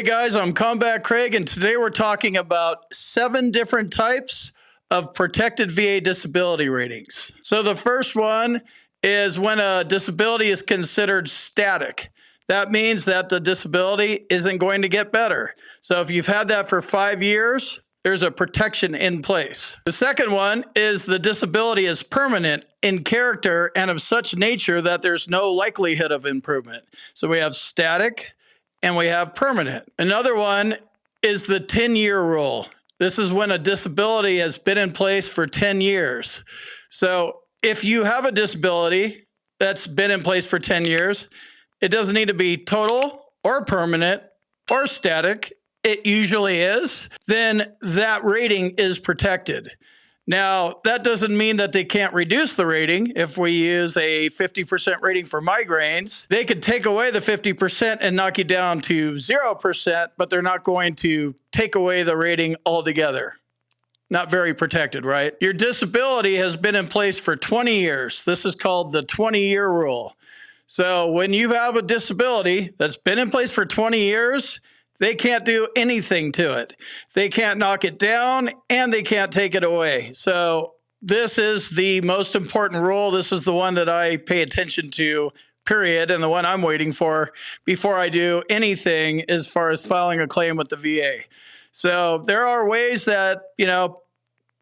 Hey guys, I'm Combat Craig, and today we're talking about 7 different types of protected VA disability ratings. So the first one is when a disability is considered static. That means that the disability isn't going to get better. So if you've had that for 5 years, there's a protection in place. The second one is the disability is permanent in character and of such nature that there's no likelihood of improvement. So we have static and we have permanent. Another one is the 10-year rule. This is when a disability has been in place for 10 years. So if you have a disability that's been in place for 10 years, it doesn't need to be total or permanent or static. It usually is. Then that rating is protected. Now, that doesn't mean that they can't reduce the rating. If we use a 50% rating for migraines, they could take away the 50% and knock you down to 0%, but they're not going to take away the rating altogether. Not very protected, right? Your disability has been in place for 20 years. This is called the 20-year rule. So when you have a disability that's been in place for 20 years, they can't do anything to it. They can't knock it down and they can't take it away. So this is the most important rule. This is the one that I pay attention to, period, and the one I'm waiting for before I do anything as far as filing a claim with the VA. So there are ways that,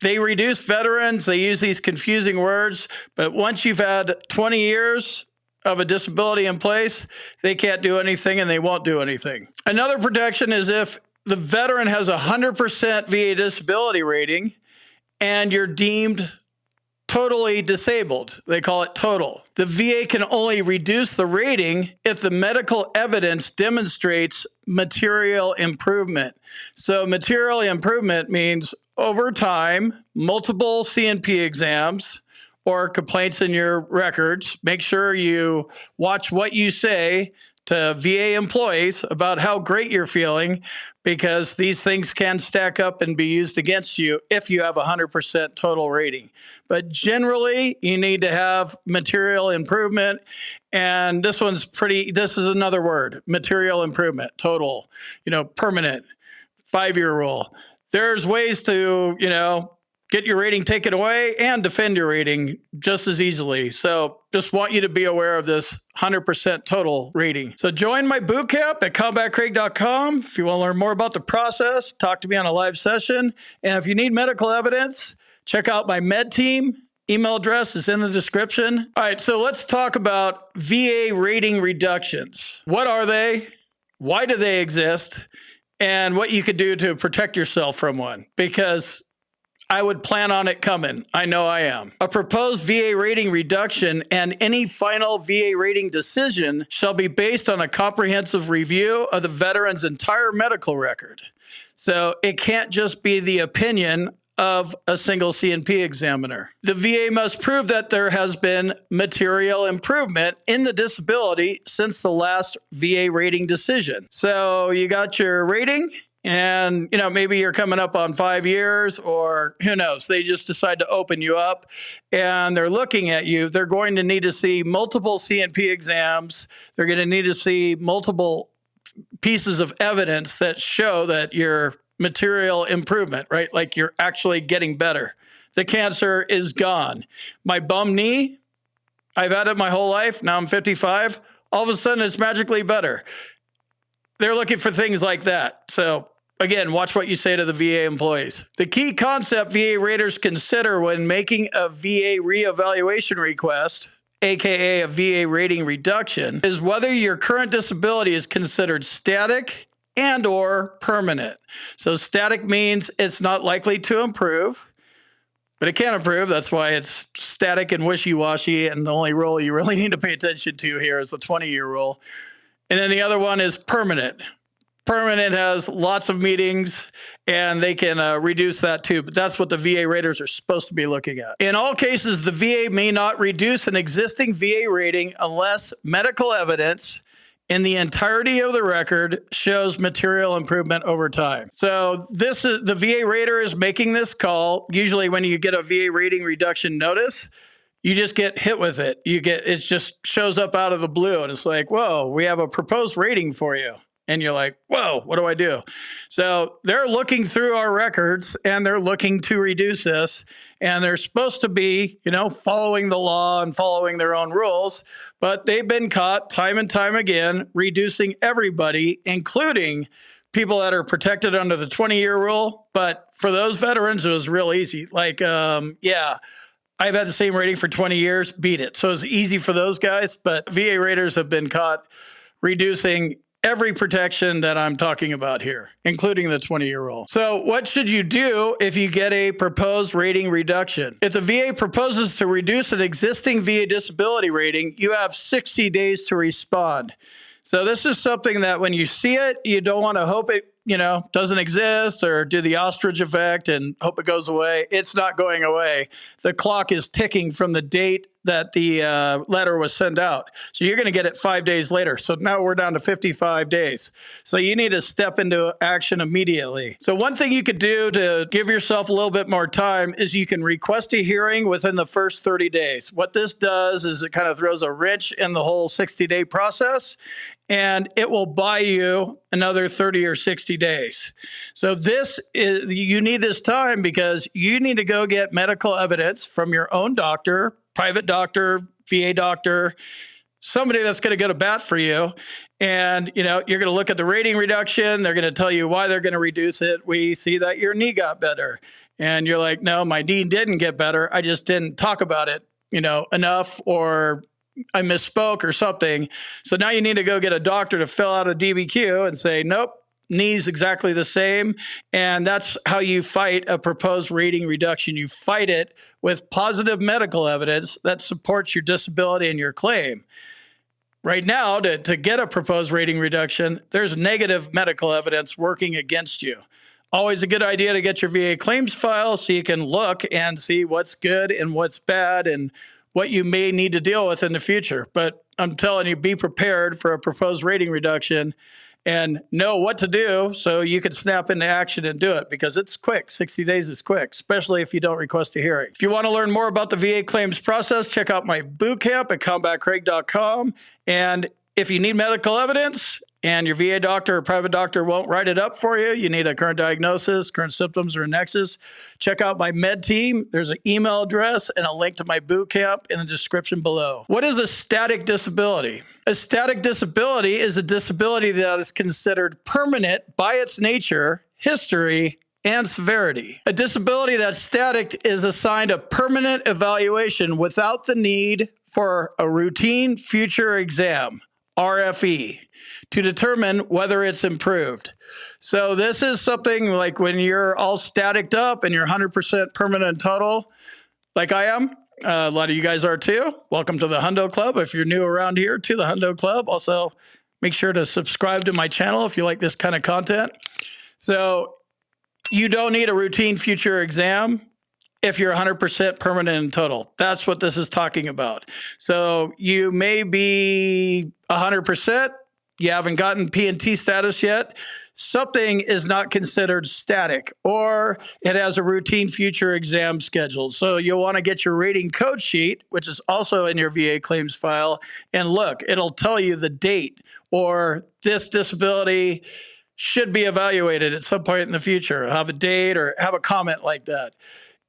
they reduce veterans. They use these confusing words, but once you've had 20 years of a disability in place, they can't do anything and they won't do anything. Another protection is if the veteran has a 100% VA disability rating and you're deemed totally disabled. They call it total. The VA can only reduce the rating if the medical evidence demonstrates material improvement. So material improvement means over time, multiple CNP exams, or complaints in your records. Make sure you watch what you say to VA employees about how great you're feeling, because these things can stack up and be used against you if you have a 100% total rating. But generally, you need to have material improvement. And this is another word, material improvement, total, permanent, 5-year rule. There's ways to, get your rating taken away and defend your rating just as easily. So just want you to be aware of this 100% total rating. So join my boot camp at combatcraig.com. If you want to learn more about the process, talk to me on a live session. And if you need medical evidence, check out my med team. Email address is in the description. All right, so let's talk about VA rating reductions. What are they? Why do they exist? And what you could do to protect yourself from one. Because I would plan on it coming. I know I am. A proposed VA rating reduction and any final VA rating decision shall be based on a comprehensive review of the veteran's entire medical record. So it can't just be the opinion of a single CNP examiner. The VA must prove that there has been material improvement in the disability since the last VA rating decision. So you got your rating, and, maybe you're coming up on 5 years, or who knows, they just decide to open you up and they're looking at you. They're going to need to see multiple CNP exams. They're going to need to see multiple pieces of evidence that show that your material improvement, right? Like you're actually getting better. The cancer is gone. My bum knee, I've had it my whole life. Now I'm 55. All of a sudden it's magically better. They're looking for things like that. So again, watch what you say to the VA employees. The key concept VA raters consider when making a VA reevaluation request, aka a VA rating reduction, is whether your current disability is considered static and or permanent. So static means it's not likely to improve, but it can improve. That's why it's static and wishy-washy, and the only rule you really need to pay attention to here is the 20-year rule. And then the other one is permanent. Permanent has lots of meetings, and they can reduce that too. But that's what the VA raters are supposed to be looking at. In all cases, the VA may not reduce an existing VA rating unless medical evidence in the entirety of the record shows material improvement over time. So this is the VA rater is making this call. Usually when you get a VA rating reduction notice, you just get hit with it. It just shows up out of the blue, and it's like, whoa, we have a proposed rating for you. And you're like, whoa, what do I do? So they're looking through our records and they're looking to reduce this. And they're supposed to be, following the law and following their own rules. But they've been caught time and time again, reducing everybody, including people that are protected under the 20-year rule. But for those veterans, it was real easy. Like, I've had the same rating for 20 years, beat it. So it's easy for those guys. But VA raters have been caught reducing every protection that I'm talking about here, including the 20-year rule. So what should you do if you get a proposed rating reduction? If the VA proposes to reduce an existing VA disability rating, you have 60 days to respond. So this is something that when you see it, you don't want to hope it, doesn't exist or do the ostrich effect and hope it goes away. It's not going away. The clock is ticking from the date that the letter was sent out. So you're going to get it 5 days later. So now we're down to 55 days. So you need to step into action immediately. So one thing you could do to give yourself a little bit more time is you can request a hearing within the first 30 days. What this does is it kind of throws a wrench in the whole 60-day process, and it will buy you another 30 or 60 days. So you need this time because you need to go get medical evidence from your own doctor, private doctor, VA doctor, somebody that's going to go to bat for you. And, you're going to look at the rating reduction. They're going to tell you why they're going to reduce it. We see that your knee got better. And you're like, no, my knee didn't get better. I just didn't talk about it, enough, or I misspoke or something. So now you need to go get a doctor to fill out a DBQ and say, nope, knee's exactly the same. And that's how you fight a proposed rating reduction. You fight it with positive medical evidence that supports your disability and your claim. Right now, to get a proposed rating reduction, there's negative medical evidence working against you. Always a good idea to get your VA claims file so you can look and see what's good and what's bad and what you may need to deal with in the future. But I'm telling you, be prepared for a proposed rating reduction and know what to do so you can snap into action and do it, because it's quick. 60 days is quick, especially if you don't request a hearing. If you want to learn more about the VA claims process, check out my boot camp at combatcraig.com. And if you need medical evidence and your VA doctor or private doctor won't write it up for you, you need a current diagnosis, current symptoms, or a nexus, check out my med team. There's an email address and a link to my boot camp in the description below. What is a static disability? A static disability is a disability that is considered permanent by its nature, history, and severity. A disability that's static is assigned a permanent evaluation without the need for a routine future exam, RFE, to determine whether it's improved. So this is something like when you're all staticked up and you're 100% permanent and total, like I am. A lot of you guys are too. Welcome to the Hundo Club. If you're new around here, to the Hundo Club. Also, make sure to subscribe to my channel if you like this kind of content. So you don't need a routine future exam if you're 100% permanent and total. That's what this is talking about. So you may be 100%. You haven't gotten P&T status yet. Something is not considered static, or it has a routine future exam scheduled. So you'll want to get your rating code sheet, which is also in your VA claims file, and look, it'll tell you the date, or this disability should be evaluated at some point in the future. Have a date or have a comment like that.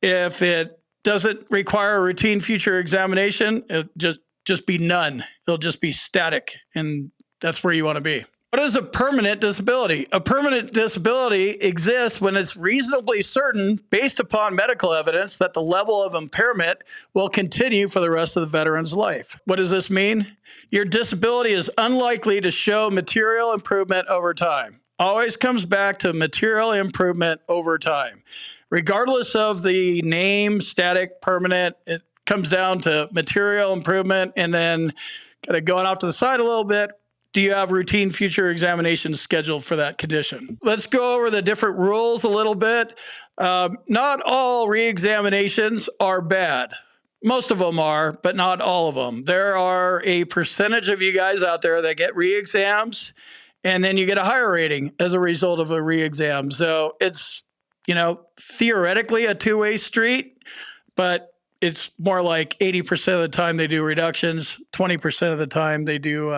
If it doesn't require a routine future examination, it'll just be none. It'll just be static, and that's where you want to be. What is a permanent disability? A permanent disability exists when it's reasonably certain, based upon medical evidence, that the level of impairment will continue for the rest of the veteran's life. What does this mean? Your disability is unlikely to show material improvement over time. Always comes back to material improvement over time. Regardless of the name, static, permanent, it comes down to material improvement. And then kind of going off to the side a little bit, do you have routine future examinations scheduled for that condition? Let's go over the different rules a little bit. Not all reexaminations are bad. Most of them are, but not all of them. There are a percentage of you guys out there that get reexams, and then you get a higher rating as a result of a reexam. So it's, theoretically a two-way street, but it's more like 80% of the time they do reductions, 20% of the time they do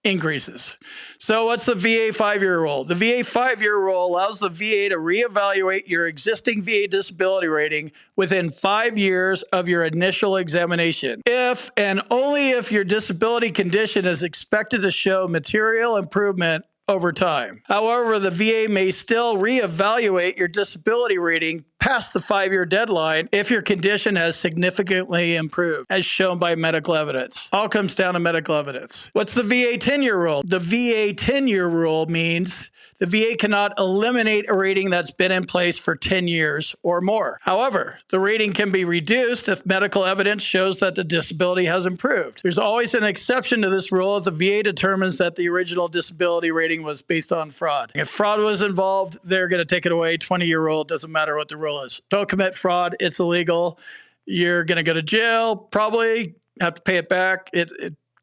increases. So what's the VA 5-year rule? The VA 5-year rule allows the VA to reevaluate your existing VA disability rating within 5 years of your initial examination, if and only if your disability condition is expected to show material improvement over time. However, the VA may still reevaluate your disability rating past the 5-year deadline if your condition has significantly improved, as shown by medical evidence. All comes down to medical evidence. What's the VA 10-year rule? The VA 10-year rule means the VA cannot eliminate a rating that's been in place for 10 years or more. However, the rating can be reduced if medical evidence shows that the disability has improved. There's always an exception to this rule if the VA determines that the original disability rating was based on fraud. If fraud was involved, they're going to take it away. 20-year rule, doesn't matter what the rule is. Don't commit fraud. It's illegal. You're going to go to jail, probably have to pay it back.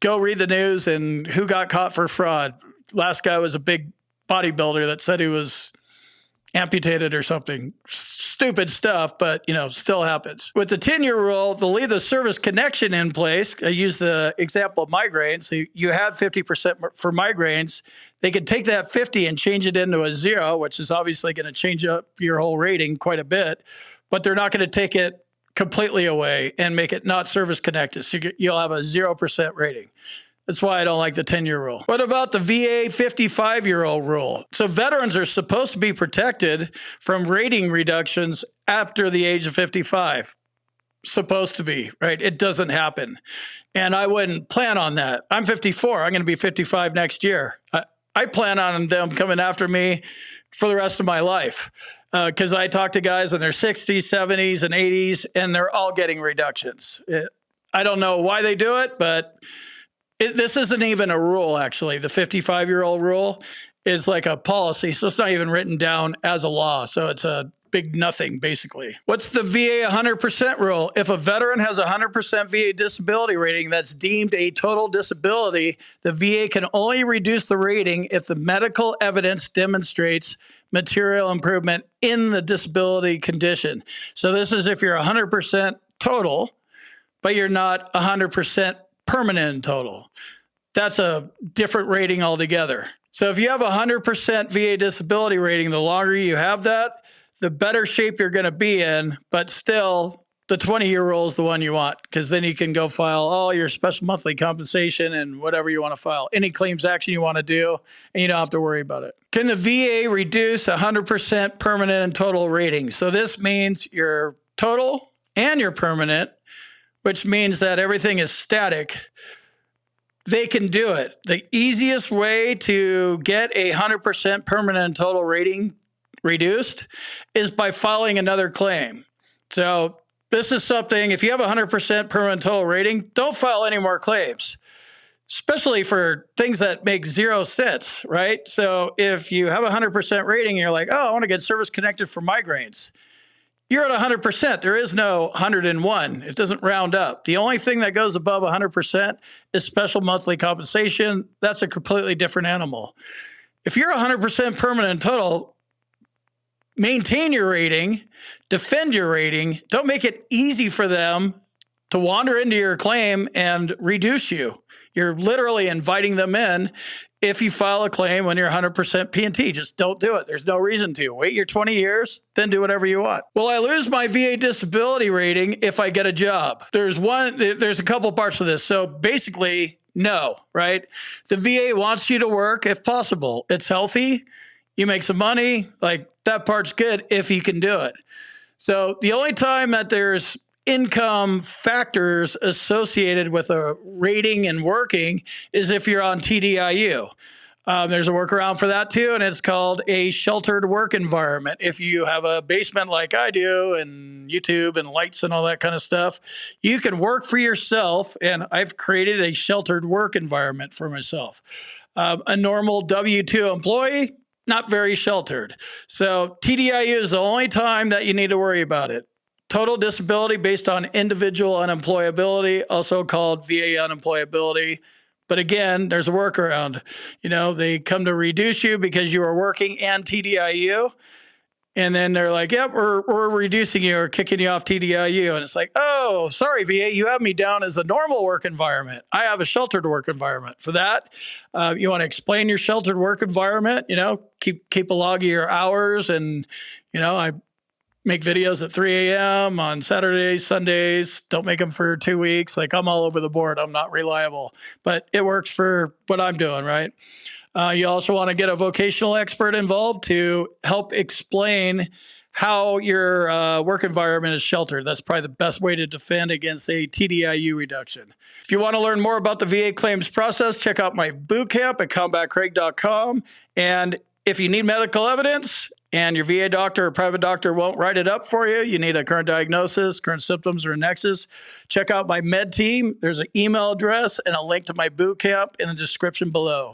Go read the news and who got caught for fraud. Last guy was a big bodybuilder that said he was amputated or something. Stupid stuff, but still happens. With the 10-year rule, they'll leave the service connection in place. I use the example of migraines. So you have 50% for migraines. They could take that 50 and change it into a 0, which is obviously going to change up your whole rating quite a bit, but they're not going to take it completely away and make it not service connected. So you'll have a 0% rating. That's why I don't like the 10-year rule. What about the VA 55-year-old rule? So veterans are supposed to be protected from rating reductions after the age of 55. Supposed to be, right? It doesn't happen. And I wouldn't plan on that. I'm 54. I'm going to be 55 next year. I plan on them coming after me for the rest of my life because I talk to guys in their 60s, 70s, and 80s, and they're all getting reductions. I don't know why they do it, but this isn't even a rule, actually. The 55-year-old rule is like a policy, so it's not even written down as a law. So it's a big nothing, basically. What's the VA 100% rule? If a veteran has a 100% VA disability rating that's deemed a total disability, the VA can only reduce the rating if the medical evidence demonstrates material improvement in the disability condition. So this is if you're 100% total, but you're not 100% permanent in total. That's a different rating altogether. So if you have a 100% VA disability rating, the longer you have that, the better shape you're going to be in, but still the 20-year rule is the one you want because then you can go file all your special monthly compensation and whatever you want to file, any claims action you want to do, and you don't have to worry about it. Can the VA reduce 100% permanent and total rating? So this means your total and your permanent, which means that everything is static. They can do it. The easiest way to get a 100% permanent and total rating reduced is by filing another claim. So this is something, if you have a 100% permanent total rating, don't file any more claims, especially for things that make 0 sense, right? So if you have a 100% rating, and you're like, oh, I want to get service connected for migraines. You're at 100%. There is no 101. It doesn't round up. The only thing that goes above 100% is special monthly compensation. That's a completely different animal. If you're 100% permanent and total, maintain your rating, defend your rating. Don't make it easy for them to wander into your claim and reduce you. You're literally inviting them in. If you file a claim when you're 100% P&T, just don't do it. There's no reason to. Wait your 20 years, then do whatever you want. Will I lose my VA disability rating if I get a job? There's a couple parts of this. So basically, no, right? The VA wants you to work if possible. It's healthy. You make some money. Like that part's good if you can do it. So the only time that there's income factors associated with a rating and working is if you're on TDIU. There's a workaround for that too, and it's called a sheltered work environment. If you have a basement like I do and YouTube and lights and all that kind of stuff, you can work for yourself, and I've created a sheltered work environment for myself. A normal W-2 employee, not very sheltered. So TDIU is the only time that you need to worry about it. Total disability based on individual unemployability, also called VA unemployability. But again, there's a workaround. They come to reduce you because you are working and TDIU. And then they're like, yep, we're reducing you or kicking you off TDIU. And it's like, oh, sorry, VA, you have me down as a normal work environment. I have a sheltered work environment. For that, you want to explain your sheltered work environment, keep a log of your hours. And, I make videos at 3 a.m. on Saturdays, Sundays. Don't make them for 2 weeks. Like, I'm all over the board. I'm not reliable, but it works for what I'm doing, right? You also want to get a vocational expert involved to help explain how your work environment is sheltered. That's probably the best way to defend against a TDIU reduction. If you want to learn more about the VA claims process, check out my boot camp at combatcraig.com. And if you need medical evidence and your VA doctor or private doctor won't write it up for you, you need a current diagnosis, current symptoms, or a nexus, check out my med team. There's an email address and a link to my boot camp in the description below.